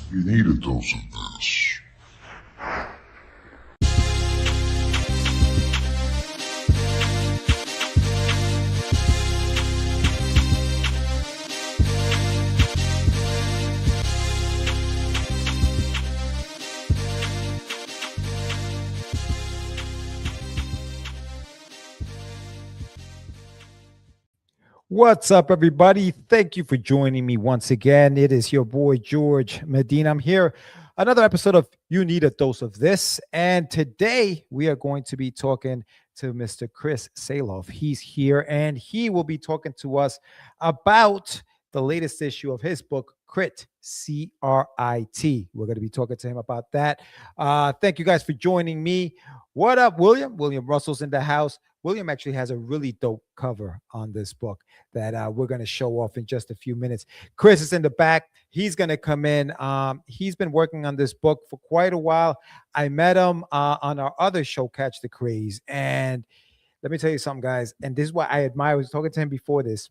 You need a dose of this. What's up, everybody? Thank you for joining me once again. It is your boy, George Medina. I'm here, another episode of You Need a Dose of This. And today we are going to be talking to Mr. Chris Saloff. He's here and he will be talking to us about the latest issue of his book, C.R.I.T, C.R.I.T. We're going to be talking to him about that. Thank you guys for joining me. What up, William? William Russell's in the house. William actually has a really dope cover on this book that we're going to show off in just a few minutes. Chris is in the back. He's going to come in. He's been working on this book for quite a while. I met him on our other show, Catch the Craze. And let me tell you something, guys. And this is what I admire. I was talking to him before this.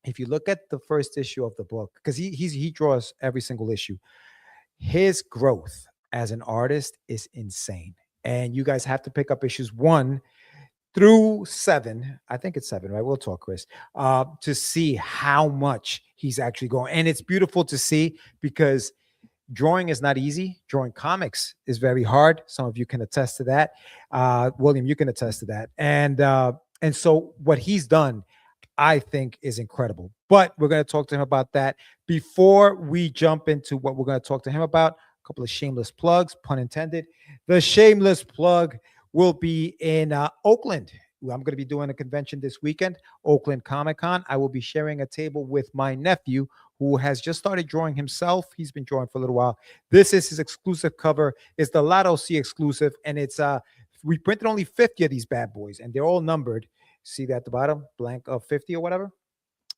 If you look at the first issue of the book, because he draws every single issue, his growth as an artist is insane. And you guys have to pick up issues 1 through 7. I think it's 7, right? We'll talk, Chris, to see how much he's actually going. And it's beautiful to see because drawing is not easy. Drawing comics is very hard. Some of you can attest to that. William, you can attest to that. And so what he's done, I think, is incredible. But we're going to talk to him about that. Before we jump into what we're going to talk to him about, a couple of shameless plugs, pun intended. The shameless plug will be in Oakland. I'm going to be doing a convention this weekend, Oakland Comic-Con. I will be sharing a table with my nephew who has just started drawing himself. He's been drawing for a little while. This is his exclusive cover. It's the Latte exclusive, and it's we printed only 50 of these bad boys, and they're all numbered. See that at the bottom, blank of 50 or whatever.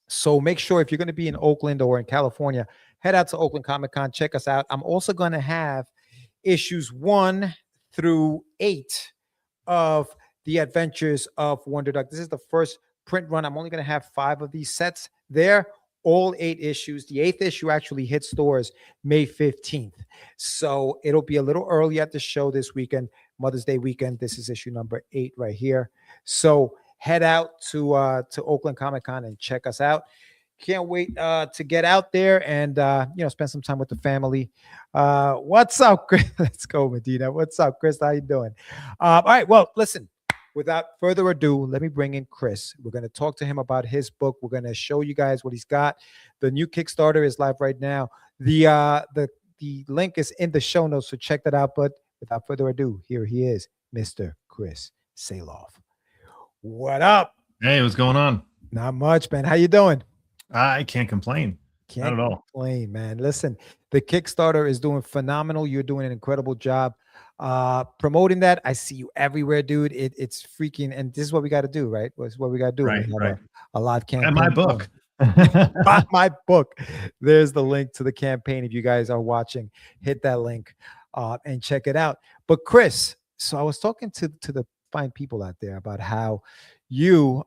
So make sure if you're going to be in Oakland or in California, head out to Oakland Comic-Con. Check us out. I'm also going to have issues 1 through 8 of the Adventures of Wonder Duck. This is the first print run. I'm only going to have 5 of these sets there, all 8 issues. The 8th issue actually hits stores May 15th. So it'll be a little early at the show this weekend, Mother's Day weekend. This is issue number 8 right here. So head out to Oakland Comic-Con and check us out. Can't wait to get out there and spend some time with the family. What's up, Chris? Let's go, Medina. What's up, Chris? How you doing? All right. Well, listen, without further ado, let me bring in Chris. We're going to talk to him about his book. We're going to show you guys what he's got. The new Kickstarter is live right now. The link is in the show notes, so check that out. But without further ado, here he is, Mr. Chris Saloff. What up? Hey, what's going on? Not much, man. How you doing? I can't complain. Not at all. Man. Listen, the Kickstarter is doing phenomenal. You're doing an incredible job promoting that. I see you everywhere, dude. It's freaking, and this is what we got to do, right? This is what we got to do. Right. A live campaign. And my book. My book. There's the link to the campaign. If you guys are watching, hit that link and check it out. But Chris, so I was talking to the fine people out there about how you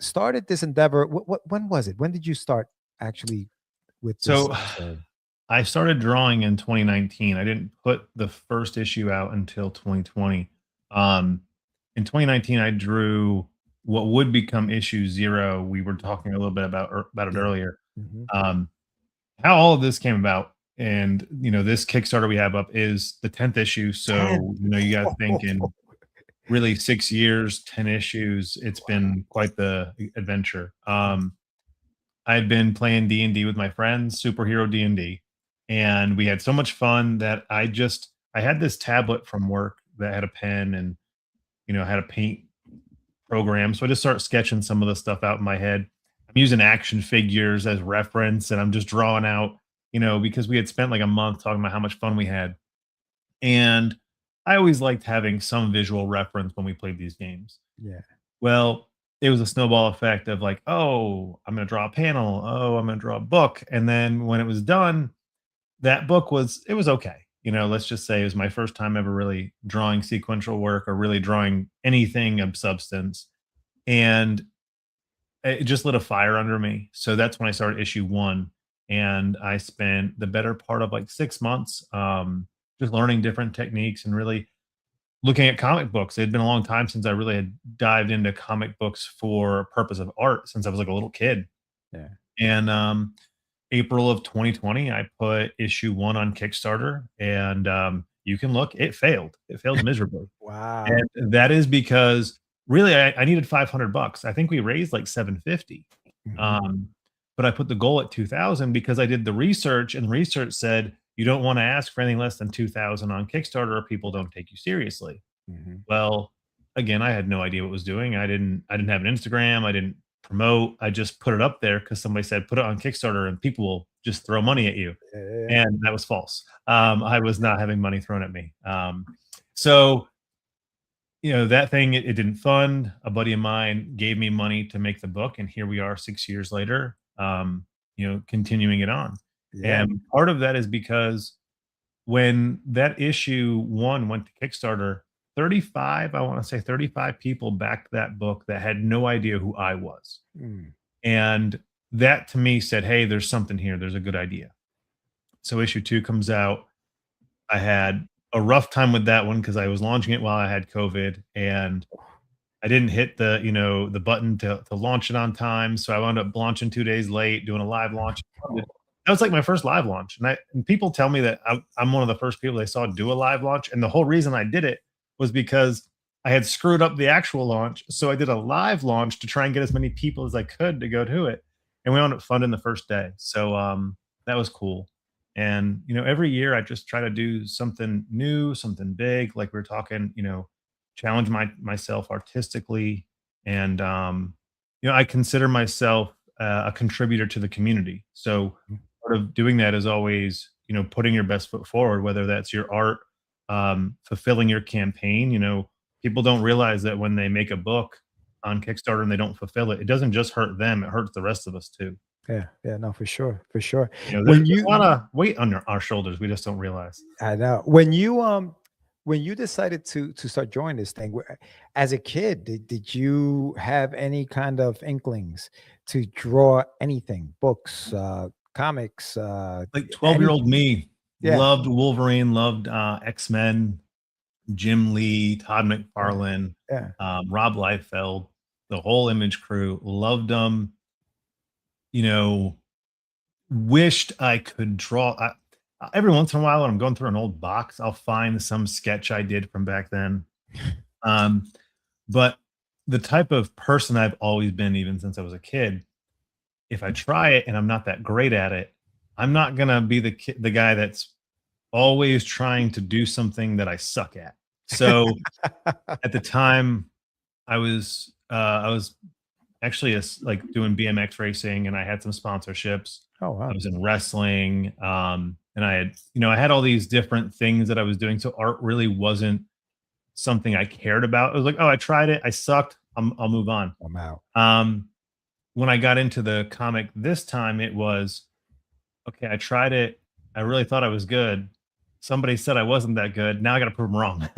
started this endeavor. When was it? When did you start actually with this? So I started drawing in 2019. I didn't put the first issue out until 2020. In 2019, I drew what would become issue 0. We were talking a little bit about it earlier. Mm-hmm. How all of this came about. And, this Kickstarter we have up is the 10th issue. So, you got to think in really 6 years, 10 issues. It's been quite the adventure. I've been playing D&D with my friends, superhero D&D, and we had so much fun that I had this tablet from work that had a pen and, had a paint program. So I just started sketching some of the stuff out in my head. I'm using action figures as reference, and I'm just drawing out, because we had spent like a month talking about how much fun we had. And I always liked having some visual reference when we played these games. Yeah. Well, it was a snowball effect of like, oh, I'm going to draw a panel. Oh, I'm going to draw a book. And then when it was done, that book was okay. Let's just say it was my first time ever really drawing sequential work or really drawing anything of substance. And it just lit a fire under me. So that's when I started issue 1. and I spent the better part of like 6 months just learning different techniques and really looking at comic books. It had been a long time since I really had dived into comic books for purpose of art since I was like a little kid. Yeah. And April of 2020, I put issue 1 on Kickstarter, and you can look, it failed. It failed miserably. Wow. And that is because really I needed 500 bucks. I think we raised like 750. Mhm. Um, but I put the goal at 2,000 because I did the research, and the research said you don't want to ask for anything less than 2,000 on Kickstarter or people don't take you seriously. Mhm. Well, again, I had no idea what I was doing. I didn't have an Instagram. I didn't promote. I just put it up there because somebody said put it on Kickstarter and people will just throw money at you. Yeah, yeah, yeah. And that was false. I was not having money thrown at me. So that thing, it didn't fund. A buddy of mine gave me money to make the book, and here we are 6 years later, continuing it on. Yeah. And part of that is because when that issue 1 went to Kickstarter, 35, I want to say 35 people backed that book that had no idea who I was. Mm. And that to me said, hey, there's something here. There's a good idea. So issue 2 comes out. I had a rough time with that one because I was launching it while I had COVID, and I didn't hit the button to launch it on time. So I wound up launching 2 days late, doing a live launch. That was like my first live launch. And people tell me that I'm one of the first people they saw do a live launch. And the whole reason I did it was because I had screwed up the actual launch. So I did a live launch to try and get as many people as I could to go to it. And we wound up funding the first day. So that was cool. And every year I just try to do something new, something big. Like we are talking, challenge myself artistically, and I consider myself a contributor to the community. So part of doing that is always putting your best foot forward, whether that's your art, fulfilling your campaign. People don't realize that when they make a book on Kickstarter and they don't fulfill it, it doesn't just hurt them, it hurts the rest of us too. Yeah, yeah, no, for sure, for sure. There's When a you lot of weight on our shoulders we just don't realize. I know. When you decided to start joining this thing, as a kid, did you have any kind of inklings to draw anything, books, comics, Like any 12-year-old me yeah, loved Wolverine, loved X-Men, Jim Lee, Todd yeah, McFarlane, yeah. Rob Liefeld, the whole Image crew, loved them. You know, wished I could draw. Every once in a while, when I'm going through an old box, I'll find some sketch I did from back then. Um, but the type of person I've always been, even since I was a kid, if I try it and I'm not that great at it, I'm not gonna be the guy that's always trying to do something that I suck at. So at the time, I was actually like doing BMX racing, and I had some sponsorships. Oh, I wow. was in wrestling, and I had all these different things that I was doing. So art really wasn't something I cared about. It was like, oh, I tried it, I sucked. I'll move on. I'm out. When I got into the comic this time, it was okay. I tried it. I really thought I was good. Somebody said I wasn't that good. Now I got to prove them wrong.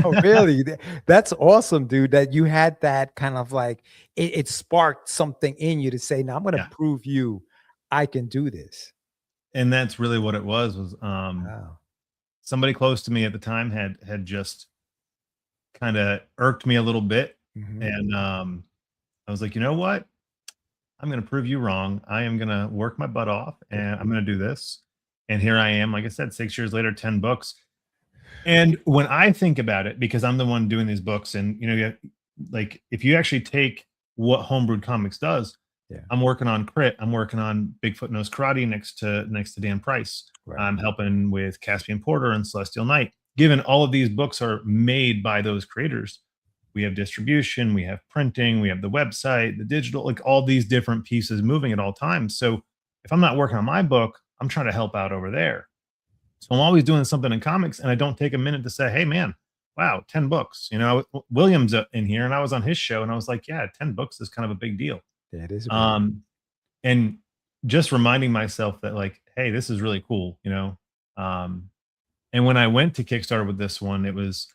Oh, really? That's awesome, dude, that you had that kind of like it sparked something in you to say, "Now I'm gonna Yeah, prove you I can do this." and that's really what it was Wow. somebody close to me at the time had just kind of irked me a little bit, Mhm. and I was like, you know what? I'm going to prove you wrong. I am going to work my butt off, Good and for I'm you. going to do this. And here I am, like I said, 6 years later, 10 books. And when I think about it, because I'm the one doing these books, and like if you actually take what Homebrewed Comics does, Yeah, I'm working on Crit. I'm working on Bigfoot Knows Karate next to Dan Price. right. I'm helping with Caspian Porter and Celestial Knight. Given all of these books are made by those creators, we have distribution, we have printing, we have the website, the digital, like all these different pieces moving at all times. So if I'm not working on my book, I'm trying to help out over there. So I'm always doing something in comics, and I don't take a minute to say, hey, man, wow, 10 books. William's in here, and I was on his show, and I was like, yeah, 10 books is kind of a big deal. Yeah, it is a big Um, and just reminding myself that, like, hey, this is really cool. Um, and when I went to Kickstarter with this one, it was,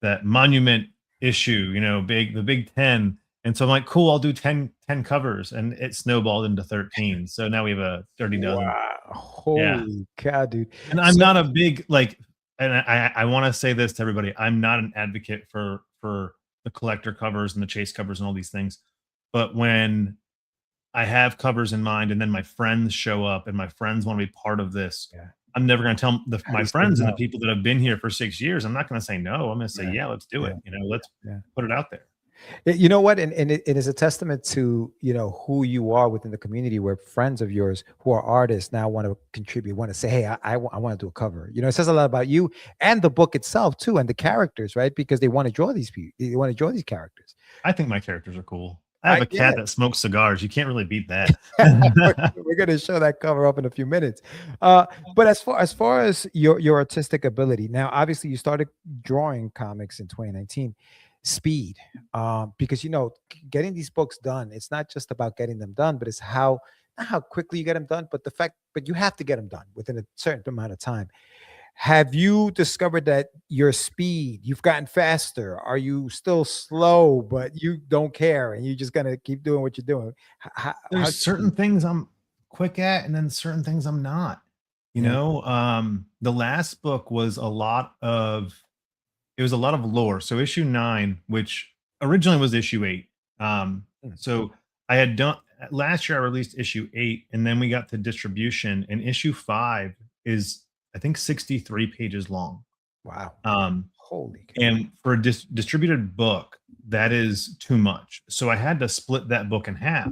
that monument issue, the Big 10. And so I'm like, cool, I'll do 10 covers, and it snowballed into 13. So now we have a 30 dozen. Wow. Yeah. Holy cow, dude. And I'm So not a big like, and I want to say this to everybody. I'm not an advocate for the collector covers and the chase covers and all these things. But when I have covers in mind, and then my friends show up, and my friends want to be part of this, yeah, I'm never going to tell how do my you say friends and the no? people that have been here for 6 years. I'm not going to say no. I'm going to say, Yeah, yeah, let's do yeah, it. Let's yeah. put it out there. You know what? And it is a testament to, who you are within the community, where friends of yours who are artists now want to contribute, want to say, hey, I want to do a cover. It says a lot about you and the book itself too, and the characters, right? Because they want to draw these people, they want to draw these characters. I think my characters are cool. I have a Yeah. cat that smokes cigars. You can't really beat that. We're gonna show that cover up in a few minutes. But as far as your artistic ability, now obviously you started drawing comics in 2019. Speed, because getting these books done, it's not just about getting them done, but it's not how quickly you get them done, but you have to get them done within a certain amount of time. Have you discovered that your speed, you've gotten faster? Are you still slow, but you don't care and you're just gonna keep doing what you're doing? How There's certain things I'm quick at, and then certain things I'm not. yeah. The last book was a lot of lore. So issue 9, which originally was issue 8. Mm. So I had done last year I released issue 8, and then we got to distribution, and issue 5 is I think 63 pages long. Wow. Um, Holy cow. and for a distributed book, that is too much. So I had to split that book in half.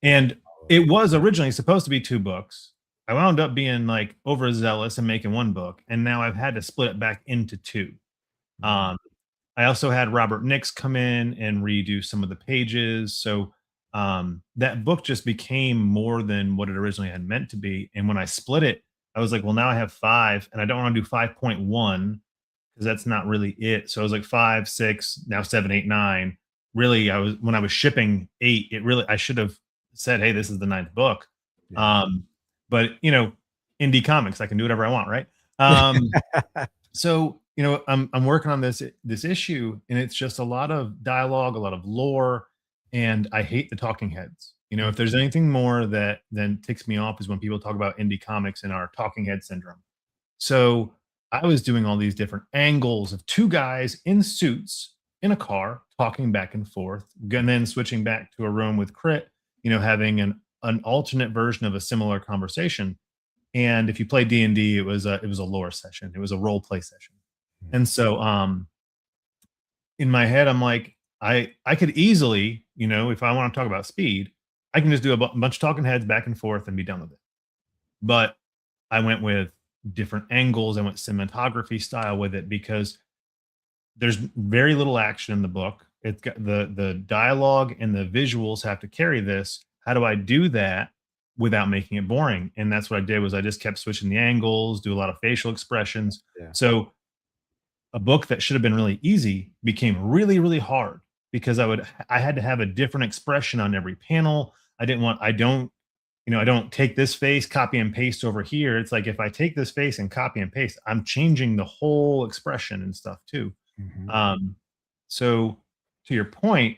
And it was originally supposed to be 2 books. I wound up being like overzealous and making 1 book, and now I've had to split it back into 2. Um, I also had Robert Nix come in and redo some of the pages. So that book just became more than what it originally had meant to be. And when I split it, I was like, well, now I have 5, and I don't want to do 5.1 because that's not really it. So I was like 5, 6, now 7, 8, 9. Really, when I was shipping 8, I should have said, hey, this is the 9th book. Yeah. But indie comics, I can do whatever I want, right? So I'm working on this issue, and it's just a lot of dialogue, a lot of lore, and I hate the talking heads. If there's anything more that then ticks me off is when people talk about indie comics and our talking head syndrome. So I was doing all these different angles of 2 guys in suits in a car talking back and forth, and then switching back to a room with Crit, having an alternate version of a similar conversation. And if you play D&D, it was a lore session. It was a role play session. And so in my head, I'm like, I could easily, if I want to talk about speed, I can just do a bunch of talking heads back and forth and be done with it. But I went with different angles. I went cinematography style with it because there's very little action in the book. It's got the dialogue and the visuals have to carry this. How do I do that without making it boring? And that's what I did was I just kept switching the angles, do a lot of facial expressions. Yeah. So a book that should have been really easy became really, really hard because I had to have a different expression on every panel. I don't take this face, copy and paste over here. It's like if I take this face and copy and paste, I'm changing the whole expression and stuff too. So to your point,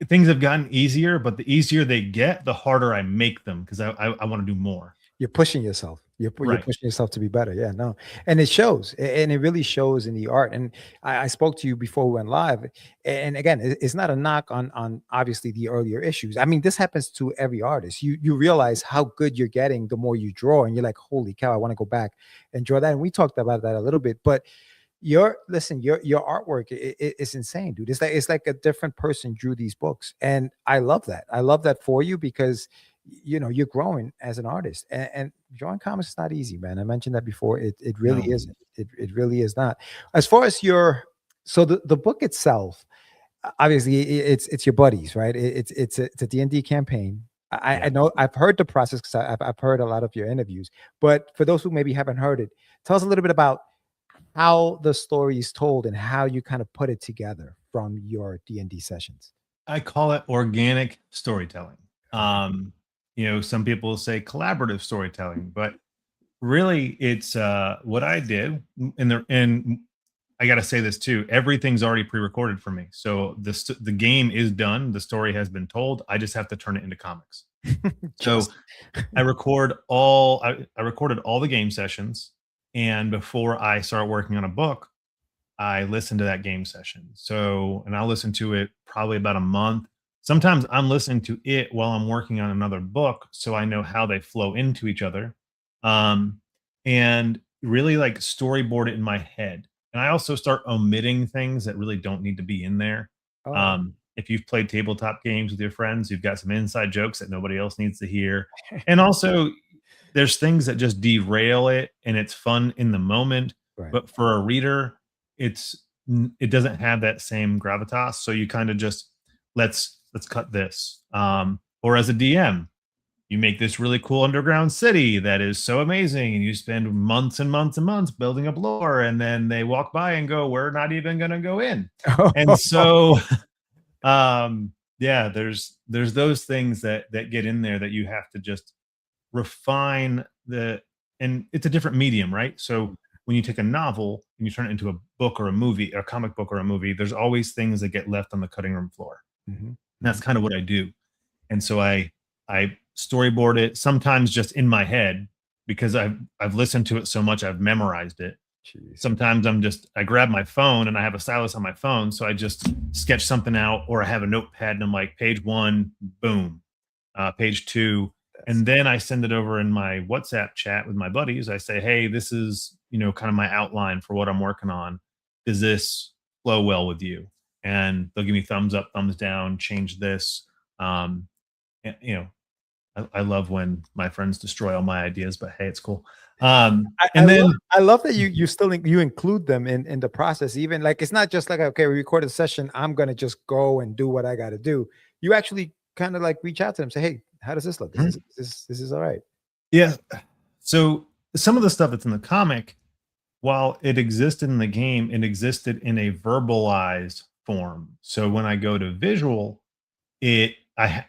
things have gotten easier, but the easier they get, the harder I make them because I want to do more. You're pushing yourself. You're Right. pushing yourself to be better. Yeah, no, and it shows, and it really shows in the art. And I spoke to you before we went live, and again, it's not a knock on obviously the earlier issues. I mean, this happens to every artist. You realize how good you're getting the more you draw, and you're like, holy cow, I want to go back and draw that. And we talked about that a little bit, but your artwork is insane, dude. It's like a different person drew these books, and I love that. I love that for you because you're growing as an artist, and drawing comics is not easy, man. I mentioned that before. It really No. isn't. It really is not. As far as the book itself, obviously it's your buddies, right? It's a D&D campaign. I know I've heard the process because I've heard a lot of your interviews, but for those who maybe haven't heard it, tell us a little bit about how the story is told and how you kind of put it together from your D&D sessions. I call it organic storytelling. Some people say collaborative storytelling, but really it's what I did and I got to say this too. Everything's already pre-recorded for me. So the game is done. The story has been told. I just have to turn it into comics. So I recorded all the game sessions. And before I start working on a book, I listen to that game session. So, and I'll listen to it probably about a month. Sometimes I'm listening to it while I'm working on another book, so I know how they flow into each other. And really like storyboard it in my head. And I also start omitting things that really don't need to be in there. Oh. If you've played tabletop games with your friends, you've got some inside jokes that nobody else needs to hear. And also, there's things that just derail it, and it's fun in the moment. Right. But for a reader, it doesn't have that same gravitas. So you kind of just let's cut this. Or as a DM, you make this really cool underground city that is so amazing, and you spend months and months and months building up lore, and then they walk by and go, "We're not even going to go in." And so, yeah, there's those things that get in there that you have to just refine and it's a different medium, right? So when you take a novel and you turn it into a book or a movie, a comic book or a movie, there's always things that get left on the cutting room floor. Mm-hmm. That's kind of what I do. And so I storyboard it sometimes just in my head because I've listened to it so much, I've memorized it. Jeez. Sometimes I grab my phone and I have a stylus on my phone, so I just sketch something out, or I have a notepad and I'm like, page 1, boom, page 2, and then I send it over in my WhatsApp chat with my buddies. I say, hey, this is kind of my outline for what I'm working on. Does this flow well with you? And they'll give me thumbs up, thumbs down, change this. And, I love when my friends destroy all my ideas, but hey, it's cool. I love that you still you include them in the process. Even like it's not just like, okay, we recorded a session, I'm gonna just go and do what I got to do. You actually kind of like reach out to them, say, hey, how does this look? This is all right. Yeah. So some of the stuff that's in the comic, while it existed in the game, it existed in a verbalized form. So when I go to visual,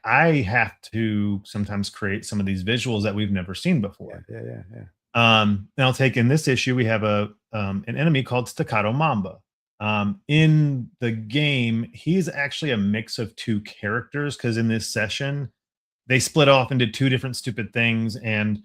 I have to sometimes create some of these visuals that we've never seen before. Yeah. And I'll take in this issue, we have an enemy called Staccato Mamba. In the game, he's actually a mix of two characters, because in this session, they split off into two different stupid things, and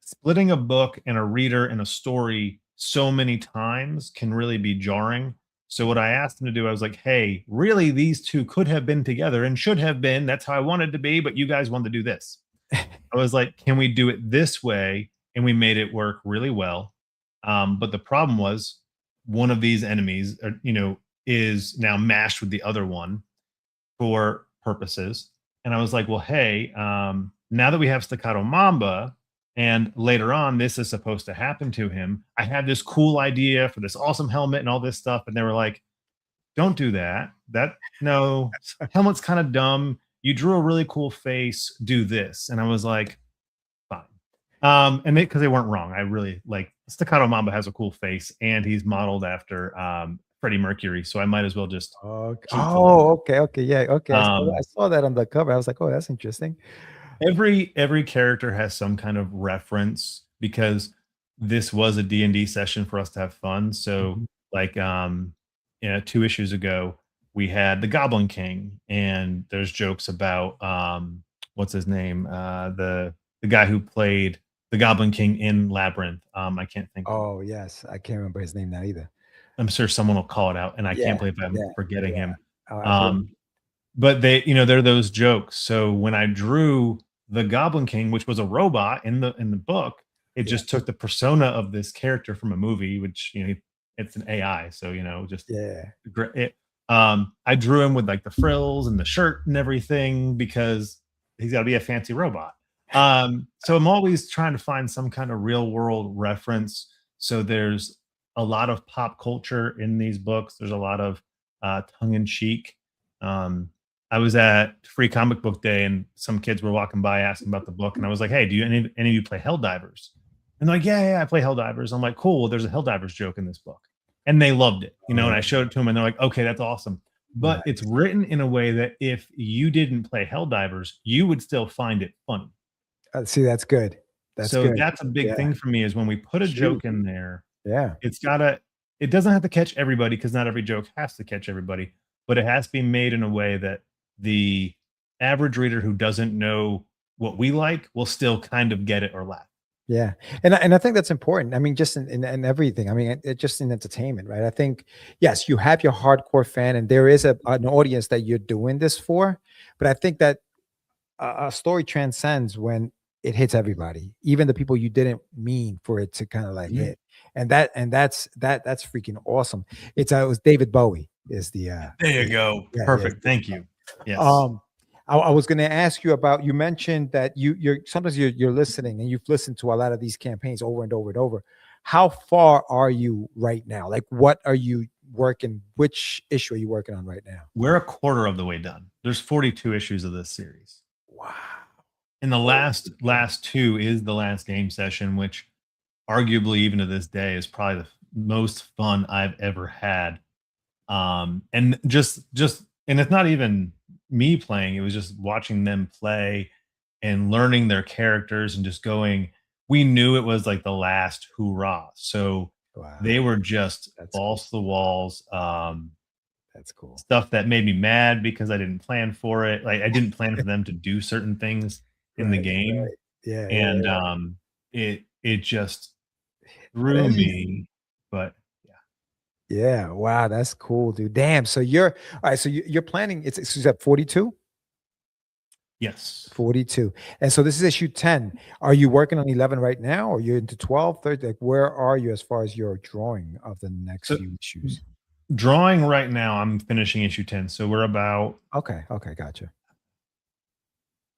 splitting a book and a reader and a story so many times can really be jarring. So what I asked them to do, I was like, hey, really, these two could have been together and should have been. That's how I wanted to be, but you guys wanted to do this. I was like, can we do it this way? And we made it work really well. But the problem was one of these enemies, is now mashed with the other one for purposes. And I was like, well, hey, now that we have Staccato Mamba, and later on, this is supposed to happen to him, I had this cool idea for this awesome helmet and all this stuff. And they were like, don't do that. No, helmet's kind of dumb. You drew a really cool face. Do this. And I was like, fine. And because they weren't wrong. I really like Staccato Mamba has a cool face, and he's modeled after Freddie Mercury. So I might as well just. Okay. Yeah. Okay. I saw that on the cover. I was like, oh, that's interesting. Every character has some kind of reference, because this was a D&D session for us to have fun. So like 2 issues ago, we had the Goblin King, and there's jokes about what's his name, the guy who played the Goblin King in Labyrinth. I can't think. Oh yes, I can't remember his name now either. I'm sure someone will call it out, and I can't believe I'm forgetting him. But they're those jokes. So when I drew the Goblin King, which was a robot in the book, it just took the persona of this character from a movie, which it's an AI. So I drew him with like the frills and the shirt and everything, because he's got to be a fancy robot. So I'm always trying to find some kind of real world reference. So there's a lot of pop culture in these books. There's a lot of tongue in cheek. I was at Free Comic Book Day, and some kids were walking by asking about the book, and I was like, hey, do any of you play Helldivers? And they're like, yeah, I play Helldivers. I'm like, cool, well, there's a Helldivers joke in this book. And they loved it, and I showed it to them, and they're like, okay, that's awesome. But it's written in a way that if you didn't play Helldivers, you would still find it funny. See, that's good. That's a big thing for me, is when we put a joke in there, it's gotta it doesn't have to catch everybody because not every joke has to catch everybody, but it has to be made in a way that the average reader who doesn't know what we like will still kind of get it or laugh. Yeah, and I think that's important. I mean, just in everything. I mean, just in entertainment, right? I think yes, you have your hardcore fan, and there is an audience that you're doing this for. But I think that a story transcends when it hits everybody, even the people you didn't mean for it to kind of like Mhm. hit. And that's freaking awesome. It was David Bowie is There you go. yeah, yeah. Perfect. Thank you. Yes. Um, I was going to ask you about. You mentioned that you're sometimes you're listening and you've listened to a lot of these campaigns over and over and over. How far are you right now? Like, what are you working? Which issue are you working on right now? We're a quarter of the way done. There's 42 issues of this series. Wow. And the last two is the last game session, which arguably even to this day is probably the most fun I've ever had. And just and it's not even me playing, it was just watching them play and learning their characters and just going, we knew it was like the last hoorah. So Wow. they were just That's cool. balls to the walls. That's cool. Stuff that made me mad because I didn't plan for it. Like I didn't plan for them to do certain things in the Right. game. Right. Yeah. Yeah. And Yeah. it just That threw is. me. But yeah. Yeah. Wow. That's cool, dude. Damn. So you're all right. So you're planning. It's at 42. Yes. 42. And so this is issue 10. Are you working on 11 right now, or you're into 12, 30? Like, where are you as far as your drawing of the next So few issues? drawing right now, I'm finishing issue 10. So we're about Okay. Okay. Gotcha.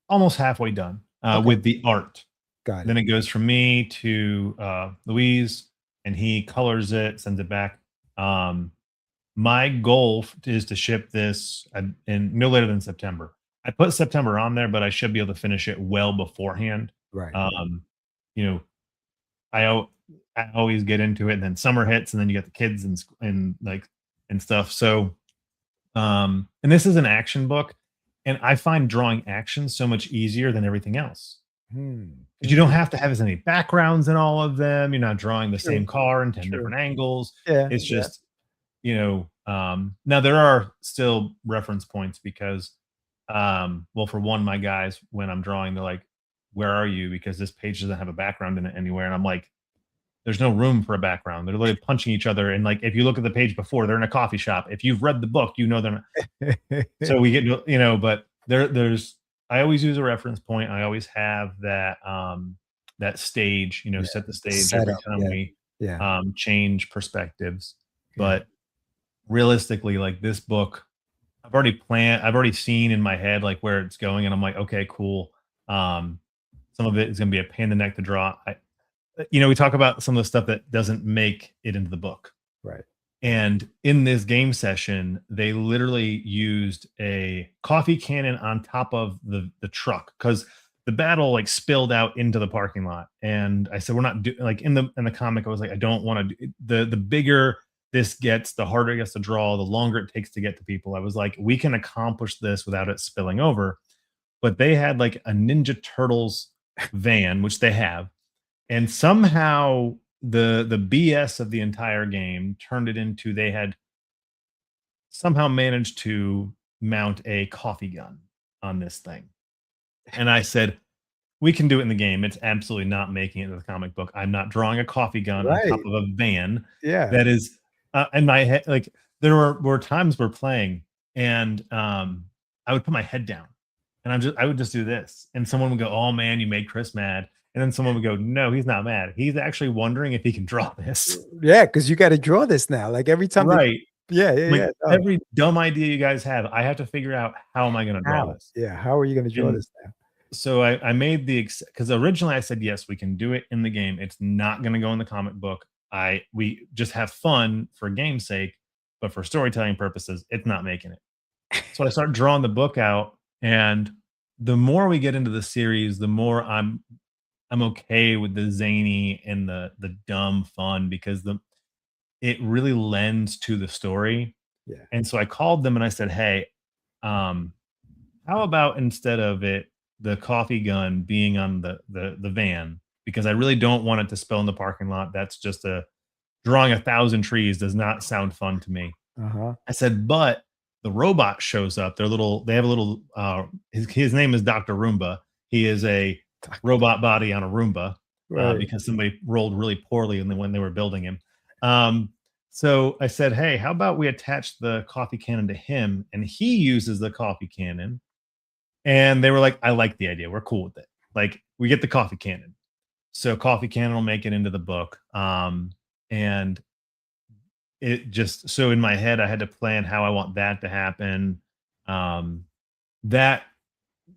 almost halfway done Okay. with the art. Got it. Then it goes from me to Louise, and he colors it, sends it back. My goal is to ship this in no later than September. I put September on there, but I should be able to finish it well beforehand. Right. Um, you know, I always get into it, and then summer hits, and then you get the kids and like and stuff. So, and this is an action book, and I find drawing action so much easier than everything else Hmm. because you don't Interesting. have to have as many backgrounds in all of them. You're not drawing the True. same car in 10 True. different angles. Yeah. It's Yeah. just, now there are still reference points because, well, for one, my guys, when I'm drawing, they're like, where are you? Because this page doesn't have a background in it anywhere. And I'm like, there's no room for a background. They're literally punching each other. And like, if you look at the page before, they're in a coffee shop. If you've read the book, you know they're not. So we get, but there's, I always use a reference point. I always have that stage, Yeah. set the The stage every setup. time Yeah. we Yeah. change perspectives. Yeah. But realistically, like this book, I've already seen in my head like where it's going, and I'm like, okay, cool. Some of it is gonna be a pain in the neck to draw. We talk about some of the stuff that doesn't make it into the book. Right. And in this game session, they literally used a coffee cannon on top of the truck because the battle like spilled out into the parking lot. And I said, we're not like in the comic. I was like, I don't want to do the bigger this gets, the harder it gets to draw, the longer it takes to get to people. I was like, we can accomplish this without it spilling over. But they had like a Ninja Turtles van, which they have, and somehow the BS of the entire game turned it into they had somehow managed to mount a coffee gun on this thing. And I said, we can do it in the game. It's absolutely not making it into the comic book. I'm not drawing a coffee gun on top Right. of a van. Yeah. That is in my head. Like there were times we're playing, and I would put my head down, and I would just do this, and someone would go, "Oh man, you made Chris mad," and then someone would go, "No, he's not mad. He's actually wondering if he can draw this." Yeah. Because you got to draw this now. Like every time. Right. Yeah. Yeah. Like Yeah. Oh, every dumb idea you guys have, I have to figure out how am I going to draw how? this. Yeah. How are you going to draw And this now? so I made because originally I said yes, we can do it in the game. It's not going to go in the comic book. We just have fun for game's sake, but for storytelling purposes, it's not making it. So I start drawing the book out, and the more we get into the series, the more I'm okay with the zany and the dumb fun because it really lends to the story. Yeah. And so I called them and I said, hey, how about instead of the coffee gun being on the van, because I really don't want it to spill in the parking lot. That's just drawing 1,000 trees does not sound fun to me. I said, but the robot shows up. They have a little, his name is Dr. Roomba. He is a robot body on a Roomba, Right. because somebody rolled really poorly when they were building him. So I said, hey, how about we attach the coffee cannon to him and he uses the coffee cannon? And they were like, I like the idea. We're cool with it. Like, we get the coffee cannon. So coffee cannon will make it into the book. And it just, so in my head, I had to plan how I want that to happen. That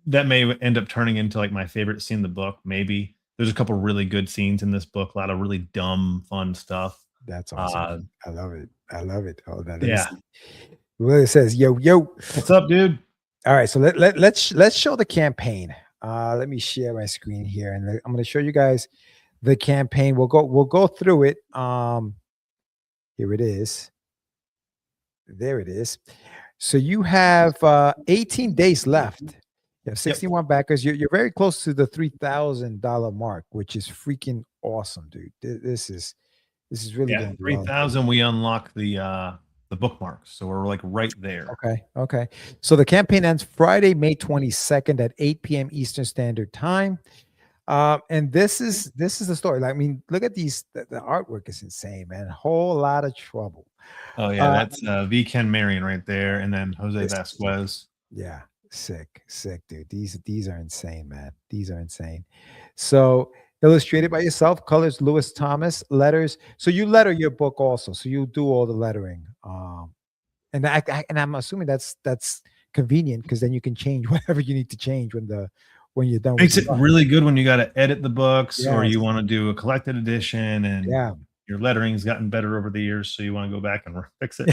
may end up turning into like my favorite scene in the book. Maybe there's a couple really good scenes in this book, a lot of really dumb, fun stuff. That's awesome. I love it. I love it. Oh, that Yeah. Well, it says, yo. What's up, dude? All right. So let's show the campaign. Let me share my screen here, and I'm going to show you guys the campaign. We'll go through it. Here it is. There it is. So you have 18 days left. You have 61 backers. You're very close to the $3,000 mark, which is freaking awesome, dude. This is really going 3,000. We unlock the bookmarks, so we're like right there. Okay. So the campaign ends Friday, May 22nd at 8 p.m. Eastern Standard Time. And this is the story. Like, I mean, look at these. The artwork is insane, man. A whole lot of trouble. Oh yeah, that's V. Ken Marion right there, and then Jose Vasquez. Yeah, sick, dude. These are insane, man. These are insane. So illustrated by yourself, colors Lewis Thomas, letters. So you letter your book also. So you do all the lettering. And I'm assuming that's convenient because then you can change whatever you need to change when you're done. Makes it really good when you got to edit the books or you want to do a collected edition, and your lettering's gotten better over the years, so you want to go back and fix it.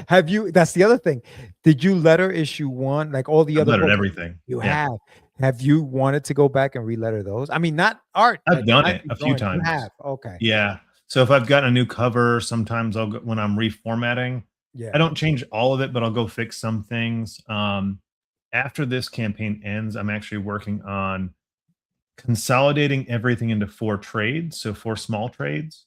Have you? That's the other thing. Did you letter issue 1 like all the other books? Everything you have? Have you wanted to go back and re-letter those? I mean, not art. I've done it a few times. You have. Okay. Yeah. So if I've gotten a new cover, sometimes I'll go, when I'm reformatting. I don't change all of it, but I'll go fix some things. After this campaign ends, I'm actually working on consolidating everything into 4 trades, so 4 small trades.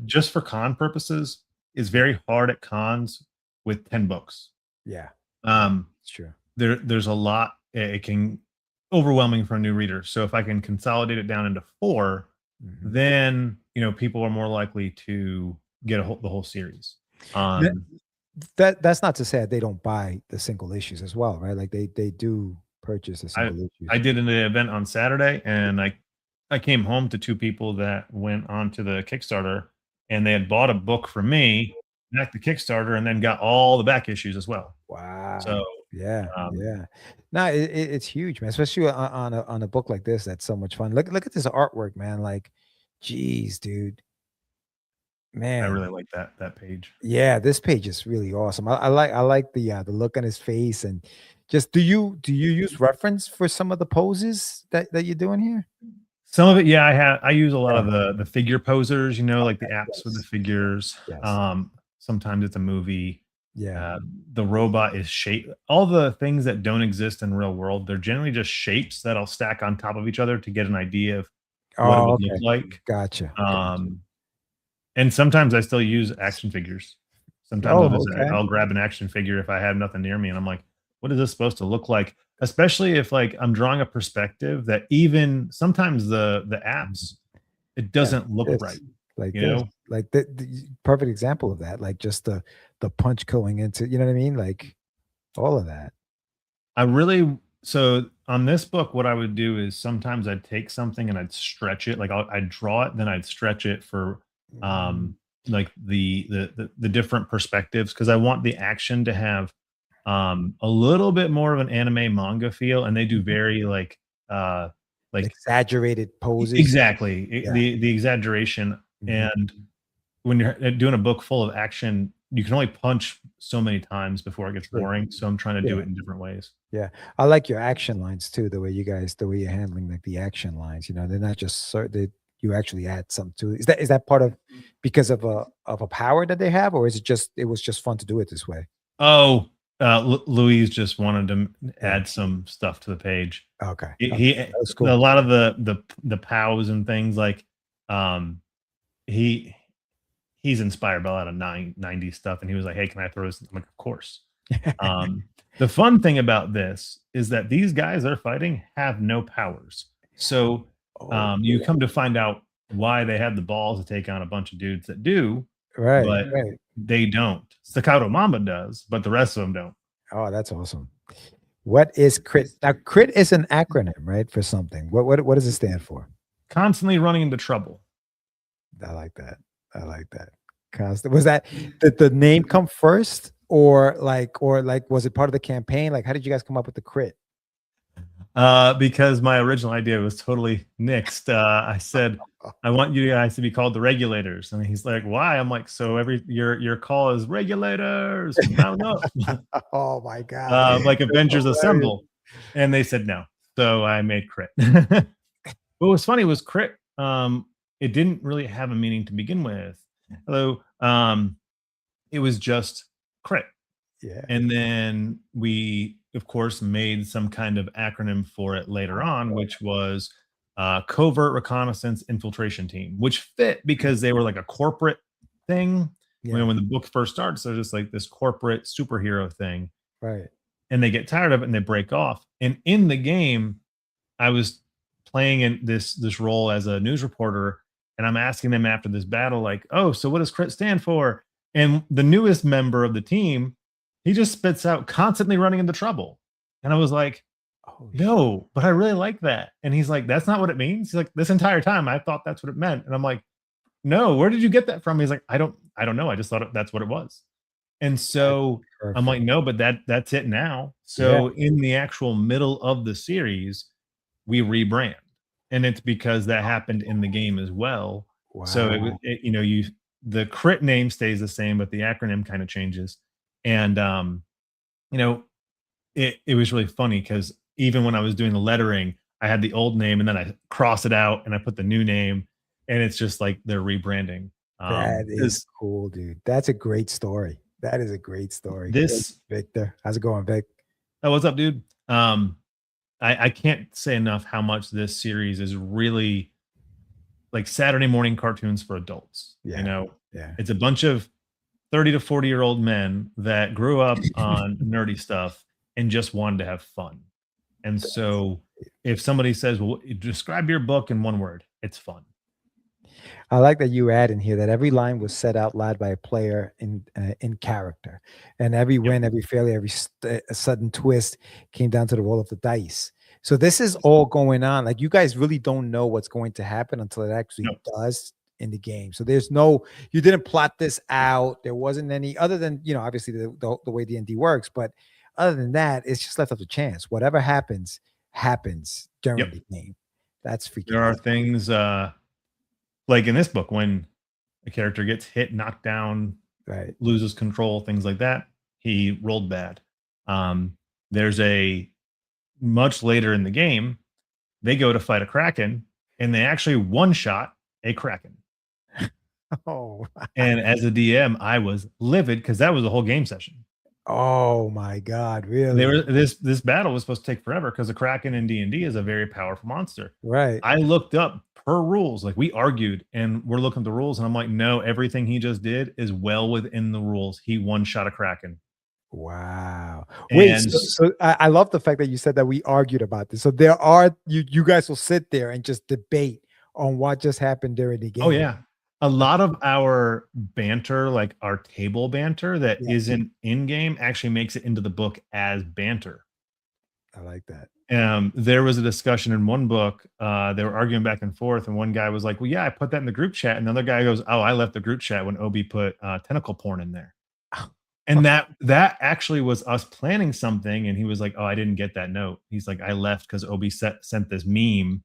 Just for con purposes. Is very hard at cons with 10 books. Yeah. It's true. There's a lot. It can overwhelming for a new reader. So if I can consolidate it down into 4, then people are more likely to get the whole series. That's not to say that they don't buy the single issues as well, right? Like they do purchase the single issues. I did an event on Saturday, and I came home to 2 people that went on to the Kickstarter, and they had bought a book from me, back the Kickstarter, and then got all the back issues as well. Wow. So yeah. No, it's huge, man. Especially on a book like this. That's so much fun. Look at this artwork, man. Like, geez, dude. Man, I really like that page. Yeah, this page is really awesome. I like the look on his face, and just do you use reference for some of the poses that you're doing here? Some of it, yeah. I use a lot of the figure posers, like the apps with the figures. Sometimes it's a movie. Yeah. The robot is shape. All the things that don't exist in real world, they're generally just shapes that I'll stack on top of each other to get an idea of what it would look like. Gotcha. And sometimes I still use action figures. Sometimes I'll grab an action figure if I have nothing near me, and I'm like, what is this supposed to look like? Especially if like I'm drawing a perspective that even sometimes the apps, it doesn't look right. Like like the perfect example of that, like just the punch going into, you know what I mean? Like all of that. So on this book, what I would do is sometimes I'd take something and I'd stretch it. Like I'd draw it, then I'd stretch it for like the different perspectives, because I want the action to have a little bit more of an anime manga feel, and they do very like exaggerated poses. Exactly. The exaggeration. And when you're doing a book full of action, you can only punch so many times before it gets boring. So I'm trying to do it in different ways. Yeah. I like your action lines too, the way you're handling like the action lines, they're not just you actually add something to it. Is that part of because of a power that they have, or is it was just fun to do it this way? Oh, Louise just wanted to add some stuff to the page. Okay. That's cool. A lot of the POWs and things like he he's inspired by a lot of 90s stuff, and he was like, "Hey, can I throw this?" I'm like, "Of course." Um, the fun thing about this is that these guys they're fighting have no powers. So Oh, you come to find out why they had the balls to take on a bunch of dudes that do, right, but right. they don't. Staccato Mamba does, but the rest of them don't. Oh, that's awesome. What is CRIT? Now, CRIT is an acronym, right, for something. What does it stand for? Constantly running into trouble. I like that. I like that. Constant. Was that did the name come first, or was it part of the campaign? Like, how did you guys come up with the CRIT? Because my original idea was totally nixed. I said, I want you guys to be called the regulators. And he's like, why? I'm like, so your call is regulators. Mount up. Oh my God. Like That's Avengers hilarious. Assemble. And they said no. So I made crit. What was funny was crit. It didn't really have a meaning to begin with. Hello. It was just crit. Yeah. And then we, of course, made some kind of acronym for it later on, which was Covert Reconnaissance Infiltration Team, which fit because they were like a corporate thing. Yeah. When the book first starts, they're just like this corporate superhero thing. Right. And they get tired of it and they break off. And in the game, I was playing in this role as a news reporter, and I'm asking them after this battle, like, oh, so what does crit stand for? And the newest member of the team, he just spits out constantly running into trouble. And I was like, Oh, no, but I really like that. And he's like, that's not what it means. He's like, this entire time I thought that's what it meant. And I'm like, no, where did you get that from? He's like, I don't know. I just thought that's what it was. And so I'm like, perfect. no, but that's it now. Yeah. So in the actual middle of the series, we rebrand. And it's because that happened in the game as well. So Wow. the crit name stays the same, but the acronym kind of changes. And you know, it was really funny because even when I was doing the lettering, I had the old name and then I cross it out and I put the new name, and it's just like they're rebranding. That is This cool, dude. That's a great story. That is a great story. Thank this you, Victor. How's it going, Vic? oh, what's up, dude? I can't say enough how much this series is really like Saturday morning cartoons for adults. Yeah. Yeah. It's a bunch of 30 to 40-year-old men that grew up on nerdy stuff and just wanted to have fun. And so if somebody says, well, describe your book in one word, it's fun. I like that you add in here that every line was said out loud by a player in character, and every Yep. win, every failure, every sudden twist came down to the roll of the dice. So this is all going on. Like, you guys really don't know what's going to happen until it actually No, does in the game. So there's no, you didn't plot this out. There wasn't any other than, obviously the way D&D works, but other than that, it's just left up to chance. Whatever happens during yep. the game. That's freaking There are awesome. things like in this book when a character gets hit, knocked down, Right. loses control, things like that. He rolled bad. There's a much later in the game, they go to fight a kraken and they actually one shot a kraken. Oh, And as a DM, I was livid because that was a whole game session. oh my God, They really? were this battle was supposed to take forever because the kraken in D&D is a very powerful monster. Right. I looked up per rules, like we argued and we're looking at the rules, and I'm like, no, everything he just did is well within the rules. He one shot a kraken. Wow. Wait, And so I love the fact that you said that we argued about this. So there are you guys will sit there and just debate on what just happened during the oh game. yeah, a lot of our banter, like our table banter that Yeah, not in game, actually makes it into the book as banter. I like that. There was a discussion in one book. They were arguing back and forth, and one guy was like, "Well, yeah, I put that in the group chat." And another guy goes, "Oh, I left the group chat when Obi put tentacle porn in there." And that actually was us planning something. And he was like, "Oh, I didn't get that note." He's like, "I left because Obi sent this meme."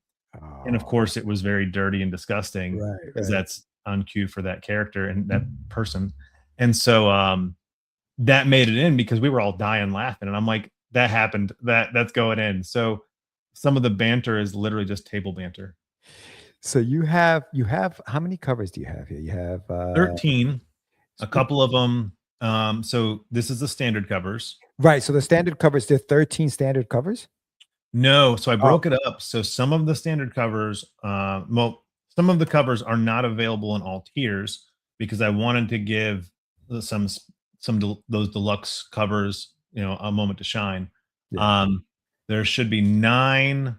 And of Oh, course, it was very dirty and disgusting right, because right. that's on cue for that character and that person. And so that made it in because we were all dying laughing. And I'm like, that happened. That's going in. So some of the banter is literally just table banter. So you have how many covers do you have here? You have 13, a couple of them. So this is the standard covers. right. So the standard covers, there are 13 standard covers. No, so I Oh, broke it up. So some of the standard covers, some of the covers are not available in all tiers. because I wanted to give some those deluxe covers, a moment to shine. Yeah. There should be 9, if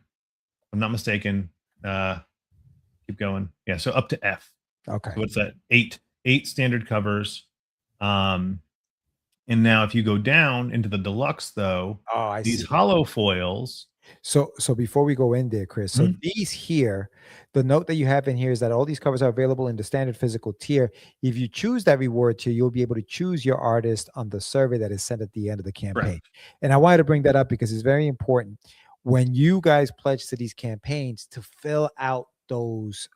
I'm not mistaken. Keep going. Yeah, so up to F. Okay. So what's that? Eight standard covers. Um, and now if you go down into the deluxe, though, Oh, I these see. hollow foils. So before we go in there, Chris, so Mhm. these here, the note that you have in here is that all these covers are available in the standard physical tier. If you choose that reward tier, you'll be able to choose your artist on the survey that is sent at the end of the campaign. Correct. And I wanted to bring that up because it's very important when you guys pledge to these campaigns to fill out those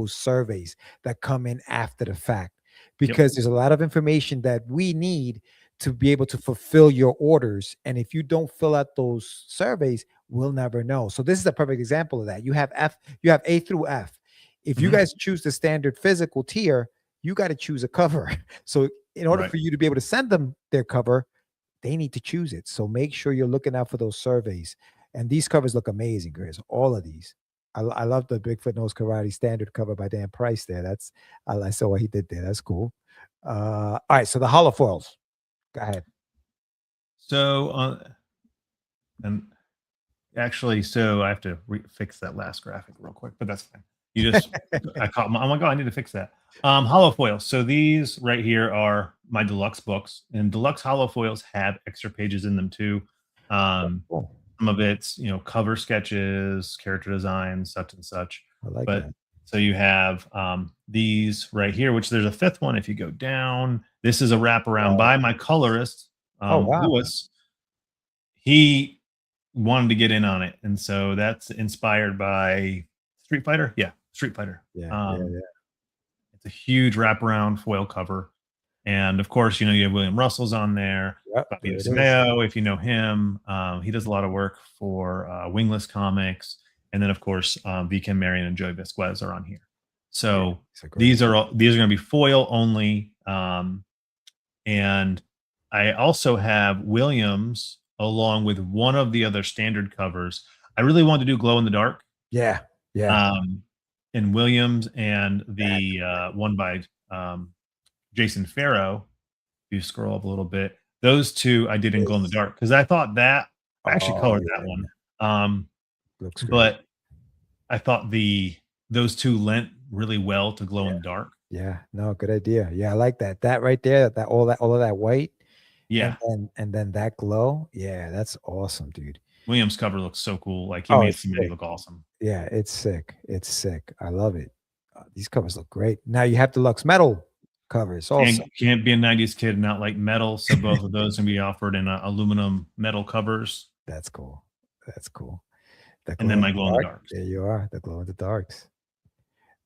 surveys that come in after the fact, because there's a lot of information that we need to be able to fulfill your orders. And if you don't fill out those surveys, we'll never know. So this is a perfect example of that. You have A through F. If you Mhm. guys choose the standard physical tier, you got to choose a cover. So in order Right. for you to be able to send them their cover, they need to choose it. So make sure you're looking out for those surveys. And these covers look amazing, Chris. All of these. I love the Bigfoot Knows Karate standard cover by Dan Price there. I saw what he did there. That's cool. All right. So the hollow foils. Go ahead. So, and actually, so I have to fix that last graphic real quick, but that's fine. I caught I'm like, oh, I need to fix that. Hollow foils. So these right here are my deluxe books, and deluxe hollow foils have extra pages in them too. Cool. Some of it's, cover sketches, character designs, such and such. I like But that. so you have these right here, which there's a 5th one. If you go down, this is a wraparound by my colorist, Oh, wow. Lewis. He wanted to get in on it, and so that's inspired by Street Fighter. Yeah, Street Fighter. Yeah. It's a huge wraparound foil cover, and of course, you have William Russell's on there. Yep, Bobby there it is. DeSimeo, if you know him, he does a lot of work for Wingless Comics, and then of course, V.K. Marion and Joey Vasquez are on here. So these are going to be foil only, and I also have Williams along with one of the other standard covers. I really wanted to do glow in the dark. Yeah. And Williams and the one by Jason Farrow. If you scroll up a little bit, those two I did in glow in the dark because I thought that I actually colored that one. Looks great. But I thought those two lent really well to glow in the dark. Yeah, no, good idea. Yeah, I like that. That right there, all of that white. Yeah. And then that glow. Yeah, that's awesome, dude. Williams cover looks so cool. Like he made somebody look awesome. Yeah, it's sick. It's sick. I love it. These covers look great. Now you have deluxe metal covers also. Can't be a 90s kid and not like metal. So both of those can be offered in aluminum metal covers. That's cool. That's cool. And then my glow in the darks. There you are. The glow in the darks.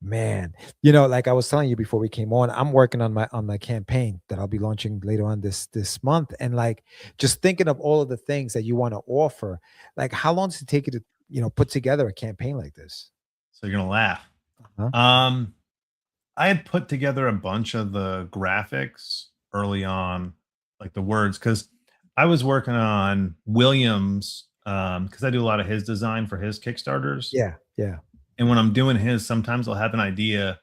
Man, like I was telling you before we came on, I'm working on my campaign that I'll be launching later on this month. And like just thinking of all of the things that you want to offer, like how long does it take you to, put together a campaign like this? So you're gonna laugh. I had put together a bunch of the graphics early on, like the words, because I was working on Williams, because I do a lot of his design for his Kickstarters. Yeah. And when I'm doing his, sometimes I'll have an idea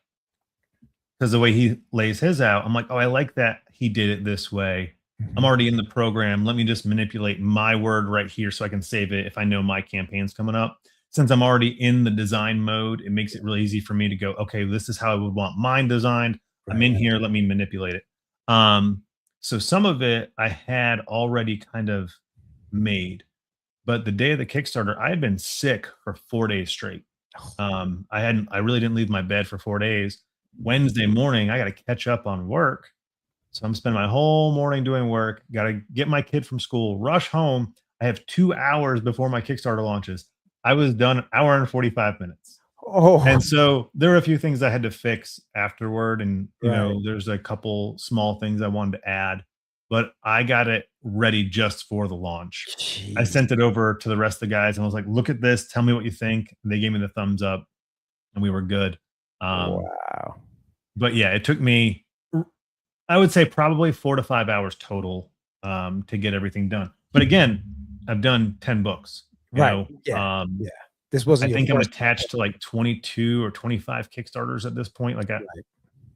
because the way he lays his out, I'm like, oh, I like that he did it this way. I'm already in the program. Let me just manipulate my word right here so I can save it if I know my campaign's coming up. Since I'm already in the design mode, it makes it really easy for me to go, okay, this is how I would want mine designed. I'm in here. Let me manipulate it. So some of it I had already kind of made. But the day of the Kickstarter, I had been sick for 4 days straight. I really didn't leave my bed for 4 days. Wednesday morning, I got to catch up on work. So I'm spending my whole morning doing work, got to get my kid from school, rush home. I have 2 hours before my Kickstarter launches. I was done an hour and 45 minutes. Oh, and so there were a few things I had to fix afterward. And, there's a couple small things I wanted to add, but I got it ready just for the launch. Jeez. I sent it over to the rest of the guys and I was like, look at this. Tell me what you think. And they gave me the thumbs up and we were good. Wow. But yeah, it took me, I would say probably 4 to 5 hours total to get everything done. But again, I've done 10 books. Yeah. This wasn't. I think I'm attached to like 22 or 25 Kickstarters at this point. Like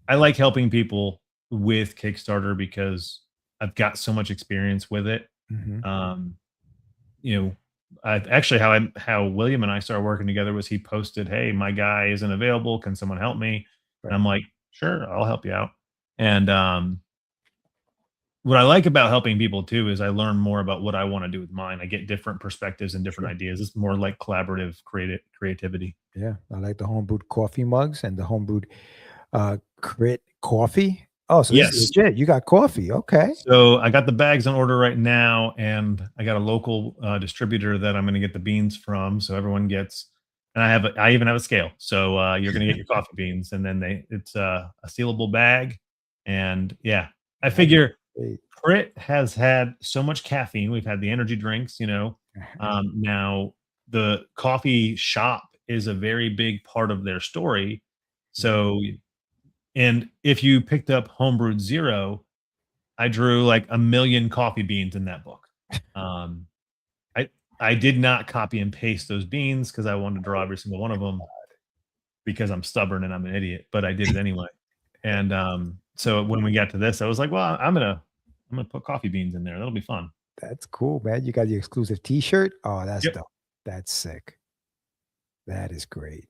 I like helping people with Kickstarter because I've got so much experience with it. Mhm. Um, you know, actually how William and I started working together was he posted, "Hey, my guy isn't available. Can someone help me?" And Right. I'm like, "Sure, I'll help you out." And what I like about helping people too is I learn more about what I want to do with mine. I get different perspectives and different Sure. ideas. It's more like collaborative creativity. Yeah, I like the homebrewed coffee mugs and the homebrewed crit coffee. Oh, so this is Yes. legit. You got coffee. Okay. So I got the bags on order right now, and I got a local distributor that I'm going to get the beans from. So everyone gets, and I even have a scale. So you're going to get your coffee beans, and then it's a sealable bag, and yeah, I That's figure great. Crit has had so much caffeine. We've had the energy drinks, now the coffee shop is a very big part of their story. Yeah. So, and if you picked up Homebrewed Zero, I drew like a million coffee beans in that book. Um, I I did not copy and paste those beans because I wanted to draw every single one of them because I'm stubborn and I'm an idiot, but I did it anyway. And so when we got to this, I was like, well, I'm gonna put coffee beans in there. That'll be fun. That's cool, man. You got the exclusive T-shirt. Oh, that's Yep. dope. That's sick. That is great.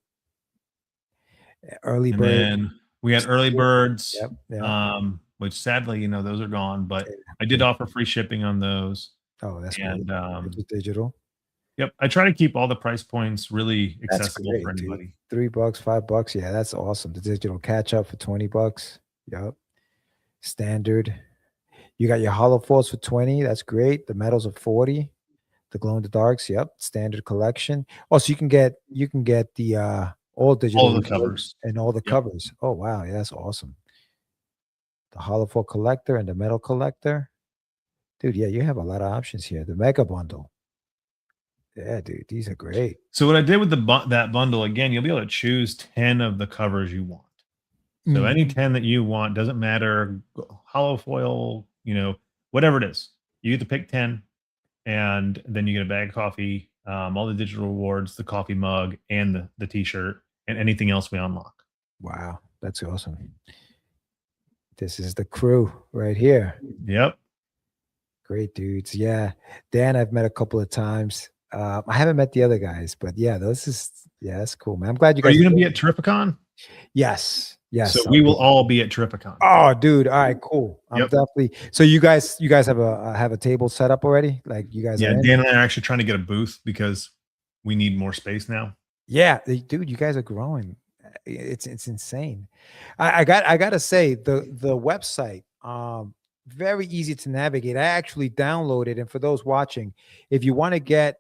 Early And bird. then we had early birds, Yep. Yep. which sadly, those are gone, but I did Yeah. offer free shipping on those. Oh, that's great. And It's just digital. yep, I try to keep all the price points really That's accessible for great, dude. anybody. $3, $5. Yeah, that's awesome. The digital catch up for $20. Yep. Standard. You got your hollow falls for 20. That's great. The metals are 40. The glow in the darks. Yep. Standard collection. Oh, so you can get the all All digital of the rewards covers. and all the Yep. covers. Oh wow, yeah, that's awesome. The hollow fall collector and the metal collector. Dude, yeah, you have a lot of options here. The mega bundle. Yeah, dude, these are great. So what I did with that bundle, again, you'll be able to choose 10 of the covers you want. So Mm, any 10 that you want, doesn't matter, hollow foil, whatever it is. You get to pick 10, and then you get a bag of coffee, all the digital rewards, the coffee mug, and the t-shirt, and anything else we unlock. wow, that's awesome. This is the crew right here. Yep. Great dudes. Yeah. Dan, I've met a couple of times. I haven't met the other guys, but yeah, that's cool, man. I'm glad you Are guys. you going to be at Terrificon? Yes. So Yes. we will all be at Terrificon. Oh, dude. All right, cool. I'm Yep. definitely. So you guys have a table set up already? Like you guys are Yeah, in? Dan and I are actually trying to get a booth because we need more space now. Yeah, dude, you guys are growing. It's insane. I gotta say the website, very easy to navigate. I actually downloaded, and for those watching, if you want to get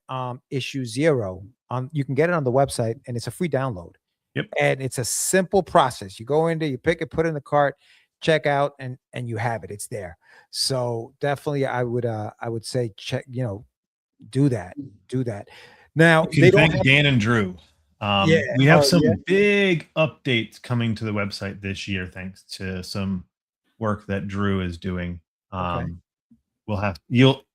issue 0 on, you can get it on the website, and it's a free download. Yep. And it's a simple process. You go in there, you pick it, put it in the cart, check out, and you have it. It's there. So definitely, I would say check. Do that. Do that. Now You they can don't thank have. Dan and Drew. Yeah. We have Oh some yeah. big updates coming to the website this year, thanks to some work that Drew is doing. Okay. We'll have you'll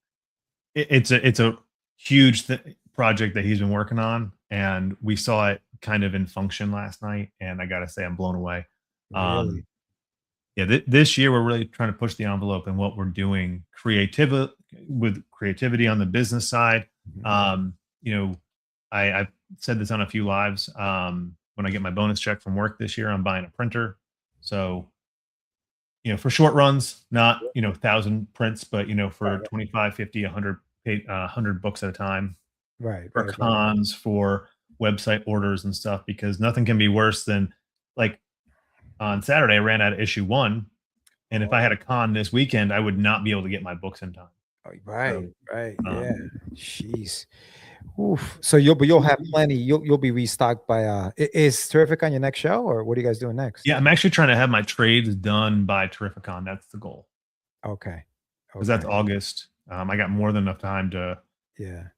it's a huge project that he's been working on, and we saw it kind of in function last night, and I gotta say I'm blown away. Really. Um, yeah, this year we're really trying to push the envelope in what we're doing creativity on the business side. Mhm. Um, you know, I've said this on a few lives. When I get my bonus check from work this year, I'm buying a printer. So, for short runs, not, 1,000 prints, but, for Right. 25, 50, 100, 100 books at a time, Right. for Right. Right. cons, for website orders and stuff, because nothing can be worse than, like, on Saturday, I ran out of issue 1, and if Oh, I had a con this weekend, I would not be able to get my books in time. right. So, Right. Yeah. um, Jeez. Oof. So you'll have plenty. You'll be restocked by is Terrific on your next show, or what are you guys doing next? yeah, I'm actually trying to have my trades done by Terrificon. That's the goal, Okay. because that's Okay. August. I got more than enough time to Yeah.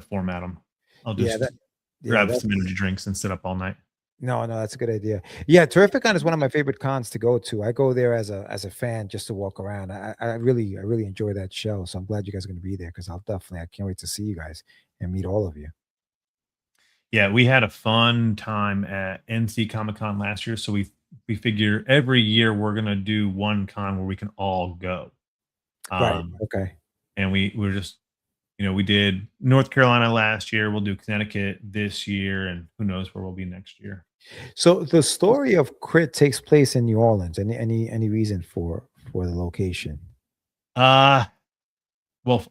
format them. I'll Yeah. just Yeah. grab some energy drinks and sit up all night. No, that's a good idea. Yeah, Terrificon is one of my favorite cons to go to. I go there as a fan just to walk around. I really enjoy that show. So I'm glad you guys are going to be there because I can't wait to see you guys and meet all of you. Yeah, we had a fun time at NC Comic Con last year. So we figure every year we're gonna do one con where we can all go. Right. Um, Okay. and we're just, we did North Carolina last year. We'll do Connecticut this year, and who knows where we'll be next year. So the story of C.R.I.T takes place in New Orleans. Any reason for the location? Uh well,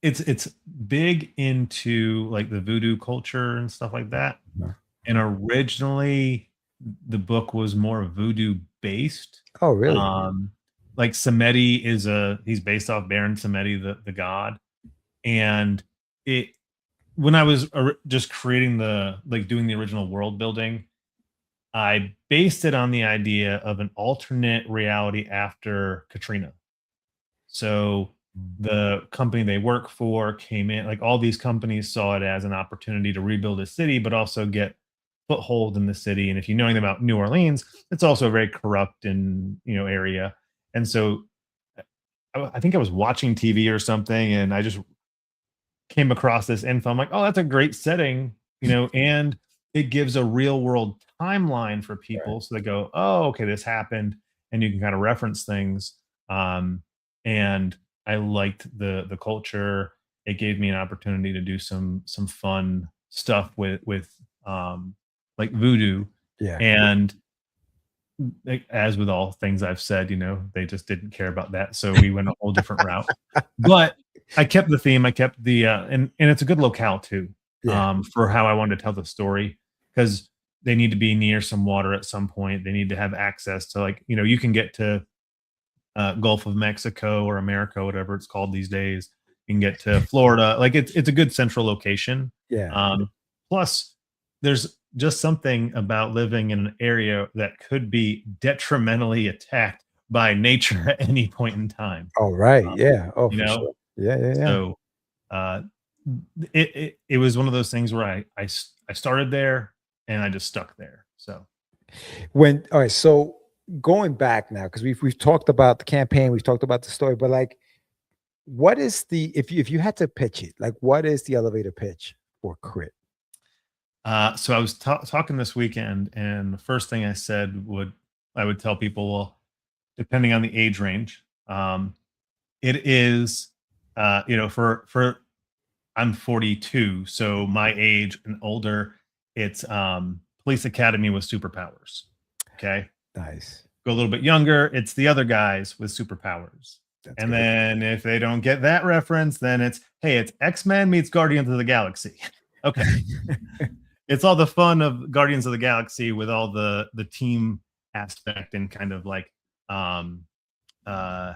it's big into like the voodoo culture and stuff like that. No. And originally, the book was more voodoo based. Oh, really? Like Samedi he's based off Baron Samedi, the god. And it when I was just creating doing the original world building, I based it on the idea of an alternate reality after Katrina. So Mm. the company they work for came in, like all these companies saw it as an opportunity to rebuild a city, but also get foothold in the city. And if you know anything about New Orleans, it's also a very corrupt and area. And so I think I was watching TV or something, and I just came across this info. I'm like, oh, that's a great setting, and it gives a real world timeline for Right. people. So they go, oh, okay, this happened. And you can kind of reference things. And I liked the culture. It gave me an opportunity to do some fun stuff with like voodoo. Yeah. And like, as with all things I've said, they just didn't care about that. So we went a whole different route. But I kept the theme. I kept the and it's a good locale too, Yeah. for how I wanted to tell the story, because they need to be near some water at some point. They need to have access to, like, you can get to Gulf of Mexico or America, whatever it's called these days. You can get to Florida. Like it's a good central location. Yeah. Plus, there's just something about living in an area that could be detrimentally attacked by nature at any point in time. Oh, right. Uh, Yeah. Oh, you for know, sure. Yeah. Yeah. Yeah. so uh, it was one of those things where I started there and I just stuck there. So All right, so going back now, because we've talked about the campaign, we've talked about the story, but like, what is the if you had to pitch it, like, what is the elevator pitch for C.R.I.T? so I was talking this weekend, and the first thing I would tell people, well, depending on the age range, it is, for I'm 42, so my age and older, it's police academy with superpowers. Okay. Nice. Go a little bit younger, it's the other guys with superpowers. That's And good. then if they don't get that reference, then it's X-Men meets Guardians of the Galaxy. Okay. It's all the fun of Guardians of the Galaxy with all the team aspect, and kind of um uh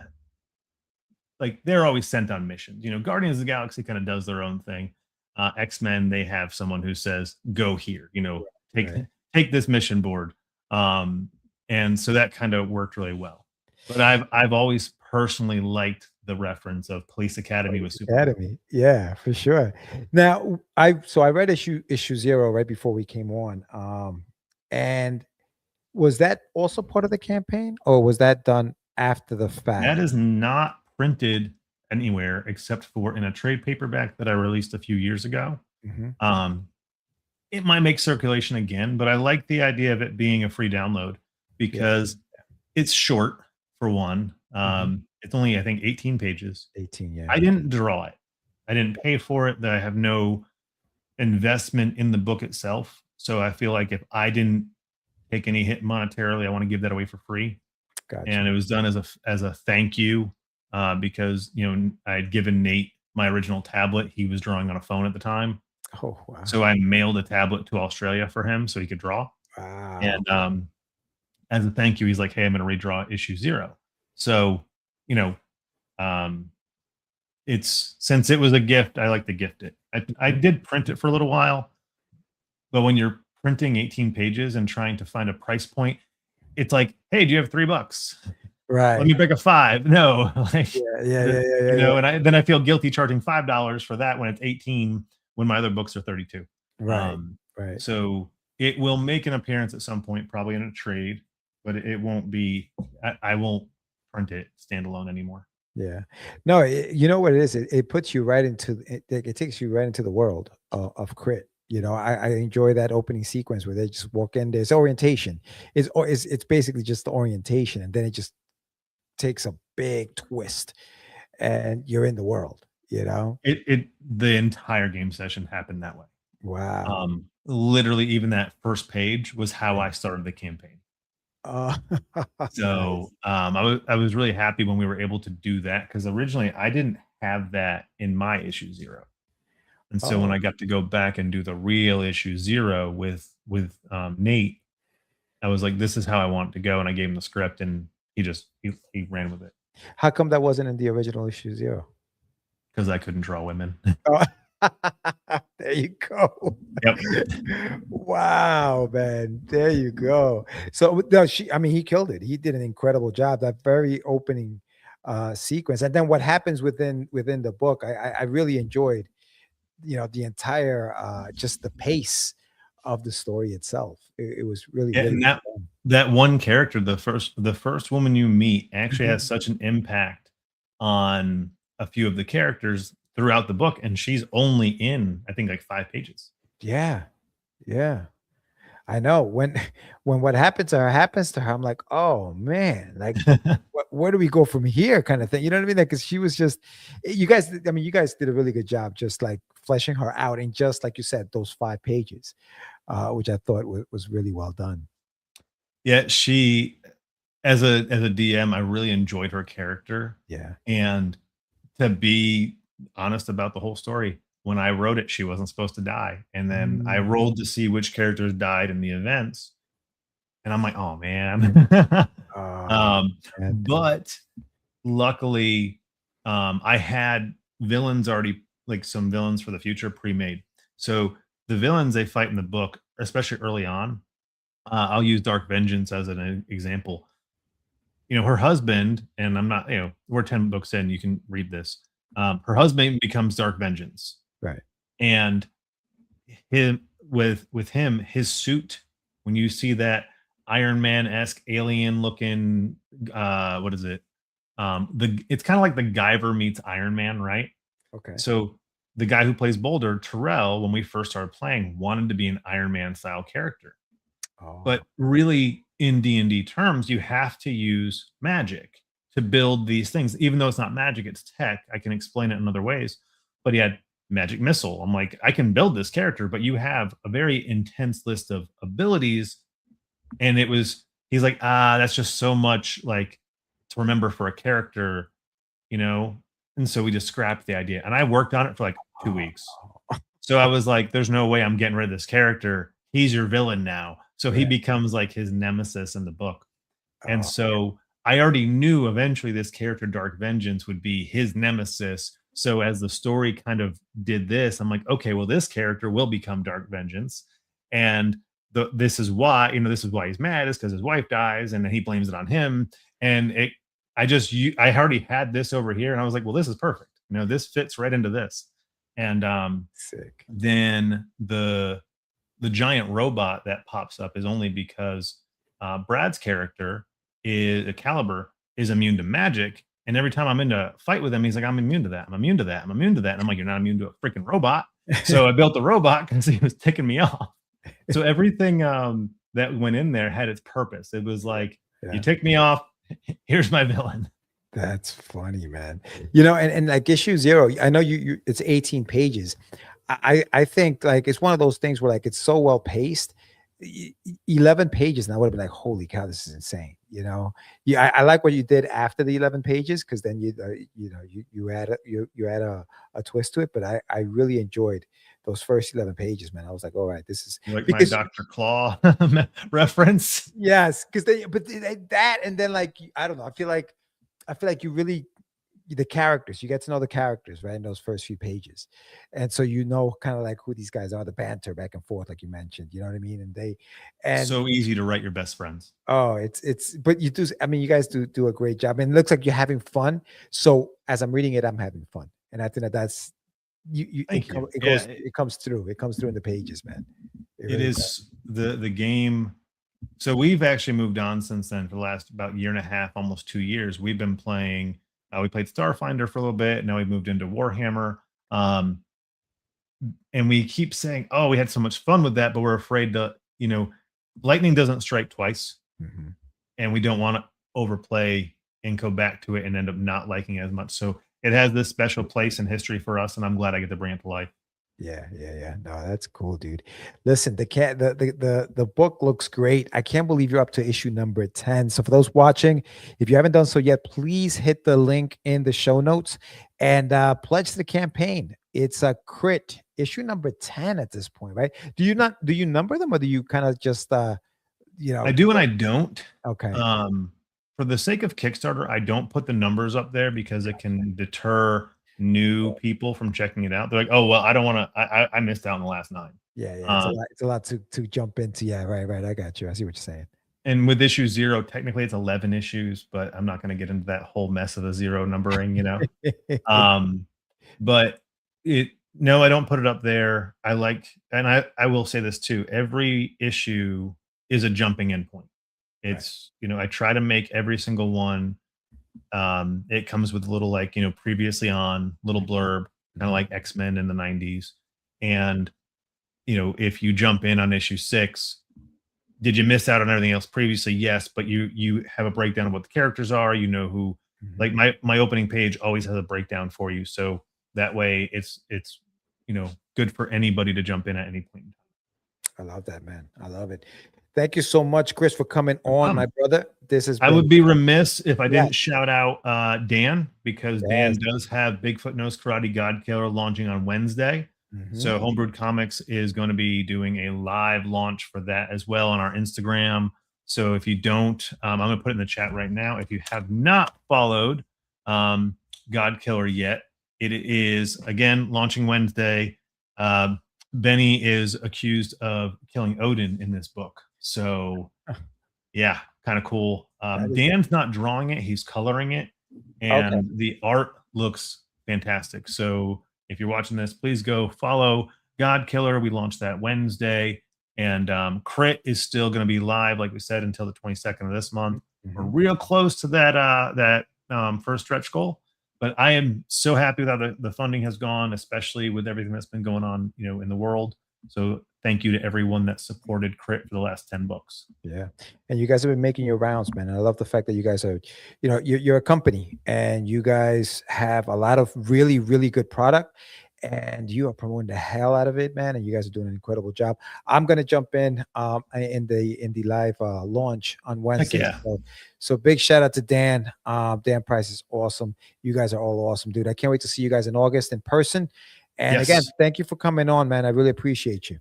like they're always sent on missions. Guardians of the Galaxy kind of does their own thing. X-Men, they have someone who says, go here, take Right. take this mission board. Um, and so that kind of worked really well. But I've always personally liked the reference of Police Academy with Police superpowers. Academy. Yeah, for sure. Now, I read issue 0 right before we came on. And was that also part of the campaign, or was that done after the fact? That is not printed anywhere except for in a trade paperback that I released a few years ago. Mhm. Um, it might make circulation again, but I like the idea of it being a free download Yeah. because it's short, for one. Mhm. It's only, I think, 18 pages. 18, yeah. I didn't draw it. I didn't pay for it. That I have no investment in the book itself. So I feel like if I didn't take any hit monetarily, I want to give that away for free. Gotcha. And it was done as a thank you, because I had given Nate my original tablet. He was drawing on a phone at the time, Oh, wow. so I mailed a tablet to Australia for him so he could draw. Wow. And as a thank you, he's like, "Hey, I'm going to redraw issue 0." So, you know, um, it's since it was a gift, I like to gift it. I Mhm. did print it for a little while, but when you're printing 18 pages and trying to find a price point, it's like, "Hey, do you have $3? Let Right. me pick a 5." No, like Yeah, yeah, yeah, yeah, yeah, yeah. and I feel guilty charging $5 for that when it's 18 when my other books are 32. Right, Um, right. so it will make an appearance at some point, probably in a trade, but it won't be. I won't print it standalone anymore. Yeah. No, you know what it is? It puts you right into it takes you right into the world of C.R.I.T. You know, I enjoy that opening sequence where they just walk in. There's orientation. It's basically just the orientation, and then it just takes a big twist, and you're in the world. You know, The entire game session happened that way. wow. Literally, even that first page was how Yeah. I started the campaign. Oh, So, nice. I was really happy when we were able to do that because originally I didn't have that in my issue 0. And so when Oh, I got to go back and do the real issue 0 Nate, I was like, "This is how I want it to go," and I gave him the script, and he ran with it how come that wasn't in the original issue 0? because I couldn't draw women. Oh, there you go. Yep. Wow, man. There you go. So no, I mean, he killed it. He did an incredible job. That very opening sequence. And then what happens within the book, I really enjoyed, you know, the entire just the pace of the story itself. It was really, Yeah, really and well done. that one character, the first woman you meet actually Mhm. has such an impact on a few of the characters throughout the book, and she's only in, I think, like 5 pages. Yeah. Yeah. I know when when what happens to her, I'm like, "Oh, man, like, where do we go from here?" kinda thing, you know what I mean? Like, 'cause she was just you guys did a really good job just, like, fleshing her out in just, like you said, those 5 pages, which I thought was really well done. Yeah, she as a DM, I really enjoyed her character, Yeah. and to be honest about the whole story, when I wrote it, she wasn't supposed to die, and then I Mm. rolled to see which characters died in the events, and I'm like, "Oh, man." Oh, Um, man. but luckily, I had villains already, like some villains for the future pre-made. So the villains they fight in the book, especially early on, I'll use Dark Vengeance as an example. Her husband, and I'm not, we're 10 books in, you can read this. Her husband becomes Dark Vengeance, Right. and with him, his suit, when you see that Iron Man-esque alien looking, what is it? It's kind of like the Guyver meets Iron Man, right? Okay. So the guy who plays Boulder, Terrell, when we first started playing, wanted to be an Iron Man style character. Oh, But really, in D&D terms, you have to use magic to build these things. Even though it's not magic, it's tech. I can explain it in other ways. But he had magic missile. I'm like, I can build this character, but you have a very intense list of abilities. And he's like, that's just so much like to remember for a character, you know? And so we just scrapped the idea. And I worked on it for like 2 weeks. oh, So I was like, there's no way I'm getting rid of this character. He's your villain now. So he right. becomes like his nemesis in the book. And Oh, so I already knew eventually this character, Dark Vengeance, would be his nemesis. So as the story kind of did this, I'm like, okay, well, this character will become Dark Vengeance. And this is why he's mad, is because his wife dies and then he blames it on him. And I already had this over here, and I was like, well, this is perfect. This fits right into this. And sick. then the giant robot that pops up is only because Brad's character is a Caliber is immune to magic, and every time I'm in a fight with him, he's like, "I'm immune to that. I'm immune to that. I'm immune to that." And I'm like, "You're not immune to a freaking robot." So I built the robot because he was ticking me off. So everything that went in there had its purpose. It was like, you Yeah. tick me off. Here's my villain. That's funny, man. You know, and like issue 0, I know it's 18 pages. I think like it's one of those things where like it's so well paced. 11 pages, and I would have been like, "Holy cow, this is insane!" You know, yeah, I like what you did after the 11 pages because then you add a twist to it. But I really enjoyed those first 11 pages, man. I was like, "All right, this is," You like my because Dr. Claw reference? yes, because that and then like I don't know, I feel like you really the characters, you get to know the characters, right, in those first few pages. And so you know kind of like who these guys are, the banter back and forth, like you mentioned, you know what I mean? And So easy to write your best friends. oh, but you do, I mean, you guys do a great job. And it looks like you're having fun. So as I'm reading it, I'm having fun. And I think that's Thank you. Yeah, it comes through. It comes through in the pages, man. It it really does. is the game. So we've actually moved on since then for the last about year and a half, almost 2 years. We've been playing. We played Starfinder for a little bit. Now we've moved into Warhammer. Um, and we keep saying, oh, we had so much fun with that, but we're afraid to, lightning doesn't strike twice, Mhm. and we don't want to overplay and go back to it and end up not liking it as much. So it has this special place in history for us, and I'm glad I get to bring it to life. Yeah. No, that's cool, dude. Listen, the book looks great. I can't believe you're up to issue number 10. So for those watching, if you haven't done so yet, please hit the link in the show notes and pledge to the campaign. It's a crit issue number 10 at this point, right? Do you number them, or do you kind of just I do and I don't. okay. For the sake of Kickstarter, I don't put the numbers up there because it can deter new people from checking it out. They're like, oh well, I don't want to. I missed out on the last 9. Yeah, Um, it's a lot to jump into. Yeah, right. I got you. I see what you're saying. and with issue 0, technically it's 11 issues, but I'm not going to get into that whole mess of the 0 numbering. Um, but no, I don't put it up there. And I will say this too. Every issue is a jumping in point. It's, I try to make every single one. It comes with a little, like, previously on little blurb, kind of like X-Men in the 90s. And, if you jump in on issue 6, did you miss out on everything else previously? Yes, but you have a breakdown of what the characters are. You know who, Mhm. like my opening page always has a breakdown for you, so that way it's good for anybody to jump in at any point in time. I love that, man. I love it. Thank you so much, Chris, for coming on, my Um, brother. This has I been would be remiss if I yeah, didn't shout out Dan, because Dan yes. does have Bigfoot Knows Karate God Killer launching on Wednesday. Mhm. So Homebrewed Comics is going to be doing a live launch for that as well on our Instagram. So if you don't, I'm going to put it in the chat right now. If you have not followed um, God Killer yet, it is again launching Wednesday. Benny is accused of killing Odin in this book. So yeah, kind of cool. That is Dan's not drawing it, he's coloring it, okay. and the art looks fantastic. So if you're watching this, please go follow God Killer. We launched that Wednesday, and Crit is still going to be live, like we said, until the 22nd of this month. We're Mhm. real close to that first stretch goal, but I am so happy with how the funding has gone, especially with everything that's been going on, in the world. So thank you to everyone that supported Crit for the last 10 books. Yeah. And you guys have been making your rounds, man. And I love the fact that you guys are, you're a company and you guys have a lot of really, really good product and you are promoting the hell out of it, man. And you guys are doing an incredible job. I'm gonna jump in the live launch on Heck Wednesday. yeah. So big shout out to Dan. Dan Price is awesome. You guys are all awesome, dude. I can't wait to see you guys in August in person. And again, Yes. thank you for coming on, man. I really appreciate you.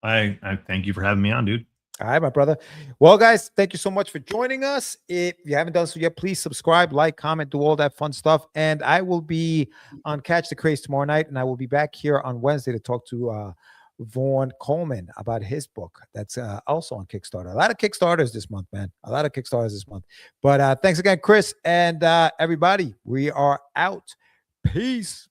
I thank you for having me on, dude. All right, my brother. Well, guys, thank you so much for joining us. If you haven't done so yet, please subscribe, like, comment, do all that fun stuff. And I will be on Catch the Craze tomorrow night, and I will be back here on Wednesday to talk to Vaughn Coleman about his book. That's also on Kickstarter. A lot of Kickstarters this month, man. A lot of Kickstarters this month. But thanks again, Chris, and everybody. We are out. Peace.